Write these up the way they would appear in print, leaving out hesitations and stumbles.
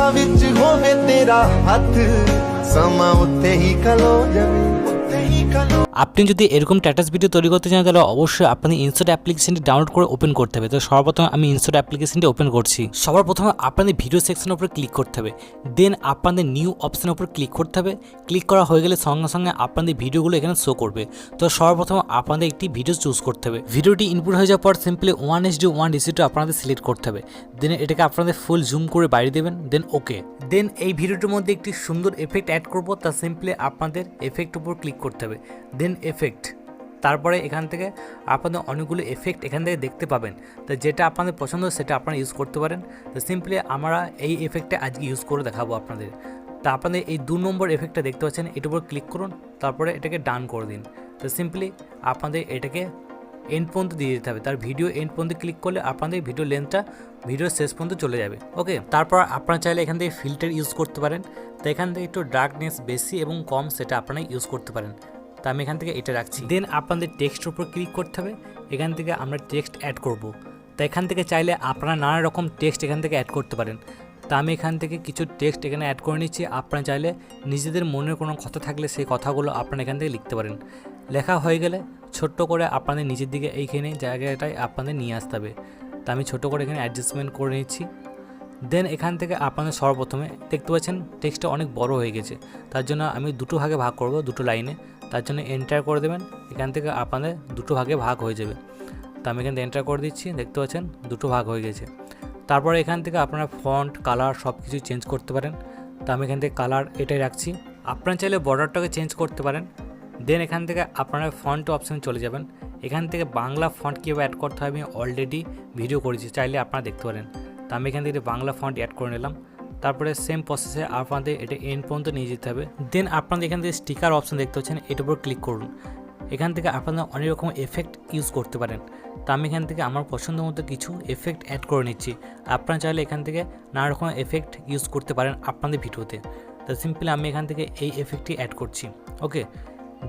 ਹੱਥਾਂ ਵਿੱਚ ਹੋਵੇ ਤੇਰਾ ਹੱਥ ਸਮਾਂ ਉੱਥੇ ਹੀ ਖਲੋ ਜਾਵੇ ਉੱਥੇ ਹੀ ਖਲੋ। আপনি যদি এরকম স্ট্যাটাস ভিডিও তৈরি করতে চান তাহলে অবশ্যই আপনি ইনশট অ্যাপ্লিকেশনটি ডাউনলোড করে ওপেন করতে হবে। তো সর্বপ্রথম আমি ইনশট অ্যাপ্লিকেশনটি ওপেন করছি। সবার প্রথমে আপনাদের ভিডিও সেকশনের উপর ক্লিক করতে হবে, দেন আপনাদের নিউ অপশনের উপর ক্লিক করতে হবে। ক্লিক করা হয়ে গেলে সঙ্গে সঙ্গে আপনাদের ভিডিওগুলো এখানে শো করবে। তো সর্বপ্রথম আপনাদের একটি ভিডিও চুজ করতে হবে। ভিডিওটি ইনপুট হয়ে যাওয়ার পর সিম্পলি 1HD 1DC আপনাদের সিলেক্ট করতে হবে। দেন এটাকে আপনাদের ফুল জুম করে বাইরে দেবেন, দেন ওকে। দেন এই ভিডিওটির মধ্যে একটি সুন্দর এফেক্ট অ্যাড করব, তা সিম্পলি আপনাদের এফেক্ট উপর ক্লিক করতে হবে, দেন এফেক্ট। তারপরে এখান থেকে আপনাদের অনেকগুলো এফেক্ট এখান থেকে দেখতে পাবেন। তো যেটা আপনাদের পছন্দ সেটা আপনারা ইউজ করতে পারেন। তো সিম্পলি আমরা এই এফেক্টটা আজকে ইউজ করে দেখাবো আপনাদের। তা আপনাদের এই 2 নম্বর এফেক্টটা দেখতে পাচ্ছেন, এটার উপর ক্লিক করুন, তারপরে এটাকে ডান করে দিন। তো সিম্পলি আপনাদের এটাকে এন্ড পর্যন্ত দিয়ে দিতে হবে। তার ভিডিও এন্ড পর্যন্ত ক্লিক করলে আপনাদের ভিডিও লেন্থটা ভিডিও শেষ পর্যন্ত চলে যাবে। ওকে, তারপর আপনারা চাইলে এখান থেকে ফিল্টার ইউজ করতে পারেন। তো এখান থেকে একটু ডার্কনেস বেশি এবং কম সেটা আপনারা ইউজ করতে পারেন। তো আমি এখান থেকে এটা রাখছি। দেন আপনাদের টেক্সটের উপর ক্লিক করতে হবে। এখান থেকে আমরা টেক্সট অ্যাড করব। তো এখান থেকে চাইলে আপনারা নানা রকম টেক্সট এখান থেকে অ্যাড করতে পারেন। তো আমি এখান থেকে কিছু টেক্সট এখানে অ্যাড করে নিচ্ছি। আপনারা চাইলে নিজেদের মনের কোনো কথা থাকলে সেই কথাগুলো আপনারা এখান থেকে লিখতে পারেন। লেখা হয়ে গেলে ছোট্ট করে আপনাদের নিচের দিকে এইখানে জায়গাটায় আপনাদের নিয়ে আসতে হবে। তো আমি ছোটো করে এখানে অ্যাডজাস্টমেন্ট করে নিচ্ছি। দেন এখান থেকে আপনাদের সর্বপ্রথমে দেখতে পাচ্ছেন টেক্সটটা অনেক বড় হয়ে গেছে, তার জন্য আমি দুটো ভাগে ভাগ করব, দুটো লাইনে। তার জন্য এন্টার করে দেবেন। এখান থেকে আপনাদের দুটো ভাগে ভাগ হয়ে যাবে। তো আমি এখান থেকে এন্টার করে দিচ্ছি, দেখতে পাচ্ছেন দুটো ভাগ হয়ে গেছে। তারপরে এখান থেকে আপনারা ফন্ট কালার সব কিছু চেঞ্জ করতে পারেন। তো আমি এখান থেকে কালার এটাই রাখছি। আপনারা চাইলে বর্ডারটাকে চেঞ্জ করতে পারেন। দেন এখান থেকে আপনারা ফন্ট অপশানে চলে যাবেন। এখান থেকে বাংলা ফন্ট কীভাবে অ্যাড করতে হবে আমি অলরেডি ভিডিও করেছি, চাইলে আপনারা দেখতে পারেন। তো আমি এখান থেকে বাংলা ফন্ট অ্যাড করে নিলাম। তারপরে সেম প্রসেসে আপনাদের এটা এন্ড পর্যন্ত নিয়ে যেতে হবে। দেন আপনাদের এখান থেকে স্টিকার অপশান দেখতে পাচ্ছেন, এটার উপর ক্লিক করুন। এখান থেকে আপনারা অনেক রকম এফেক্ট ইউজ করতে পারেন। তো আমি এখান থেকে আমার পছন্দ মতো কিছু এফেক্ট অ্যাড করে নিচ্ছি। আপনারা চাইলে এখান থেকে নানা রকম এফেক্ট ইউজ করতে পারেন আপনাদের ভিডিওতে। তো সিম্পলি আমি এখান থেকে এই এফেক্টটি অ্যাড করছি। ওকে,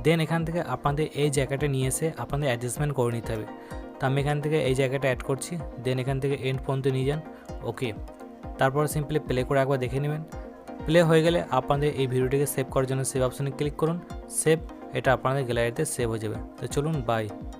দেন এখান থেকে আপনাদের এই জায়গাটা নিয়ে এসে আপনাদের অ্যাডজাস্টমেন্ট করে নিতে হবে। তো আমি এখান থেকে এই জায়গাটা অ্যাড করছি। দেন এখান থেকে এন্ড পর্যন্ত নিয়ে যান। ওকে, তারপর সিম্পলি প্লে করে একবার দেখে নেবেন। প্লে হয়ে গেলে আপনাদের এই ভিডিওটিকে সেভ করার জন্য সেভ অপশনে ক্লিক করুন। সেভ, এটা আপনাদের গ্যালারিতে সেভ হয়ে যাবে। তো চলুন, বাই।